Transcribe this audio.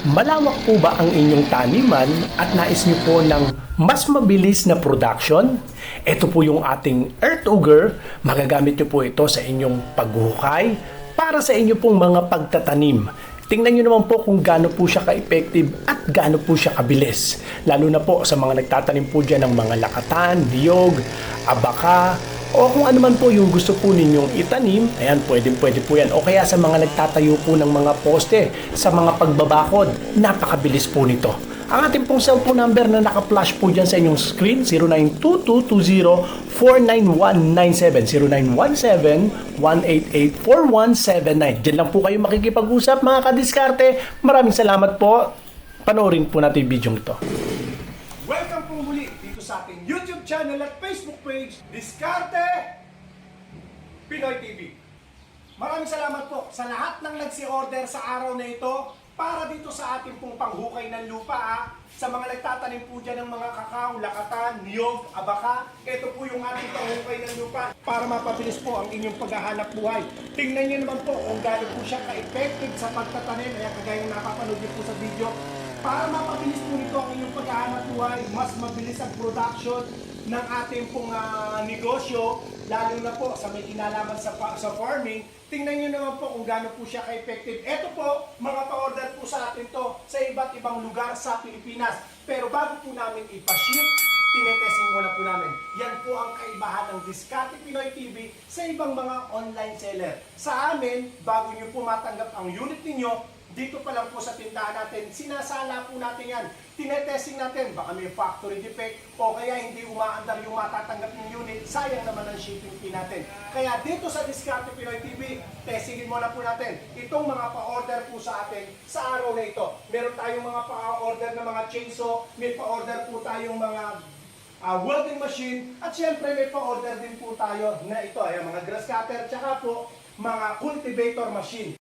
Malawak po ba ang inyong taniman at nais niyo po ng mas mabilis na production? Ito po yung ating Earth Auger. Magagamit niyo po ito sa inyong paghuhukay para sa inyo pong mga pagtatanim. Tingnan niyo naman po kung gaano po siya ka-effective at gaano po siya kabilis. Lalo na po sa mga nagtatanim po dyan ng mga lakatan, niyog, abaka, o kung ano man po yung gusto po ninyong itanim, ayan, pwede po yan. O kaya sa mga nagtatayo po ng mga poste, sa mga pagbabakod, napakabilis po nito. Ang ating pong cellphone number na naka-flash po dyan sa inyong screen, 092220-49197, 0917-188-4179. Diyan lang po kayo makikipag-usap mga kadiskarte. Maraming salamat po. Panoorin po natin yung video ito. Welcome po muli dito sa ating YouTube channel at Facebook page, Diskarte Pinoy TV. Maraming salamat po sa lahat ng nagsi-order sa araw na ito para dito sa ating pong panghukay ng lupa. Sa mga nagtatanim po dyan ng mga kakao, lakatan, niyog, abaka, ito po yung ating panghukay ng lupa para mapabilis po ang inyong paghahanap buhay. Tingnan nyo naman po kung gaano po siya ka-effective sa pagtatanim, kaya kagaya yung napapanood nyo po sa video. Para mapabilis po nito ang inyong paghahanap buhay, mas mabilis ang production ng ating pong negosyo, lalo na po sa may kinalaman sa farming. Tingnan nyo naman po kung gaano po siya ka-effective. Ito po, mga pa-order po sa atin to sa iba't ibang lugar sa Pilipinas. Pero bago po namin ipaship, tinetesting muna po namin. Yan po ang kaibahan ng Diskarte Pinoy TV sa ibang mga online seller. Sa amin, bago nyo po matanggap ang unit ninyo, dito pa lang po sa tindahan natin, sinasala po natin yan. Tinetesting natin, baka may factory defect o kaya hindi umaandar yung matatanggap ng unit, sayang naman ang shipping fee natin. Kaya dito sa Diskarte Pinoy TV, testingin muna po natin itong mga pa-order po sa atin sa araw na ito. Meron tayong mga pa-order na mga chainsaw, may pa-order po tayong mga welding machine, at syempre may pa-order din po tayo na ito, ay mga grass cutter, tsaka po mga cultivator machine.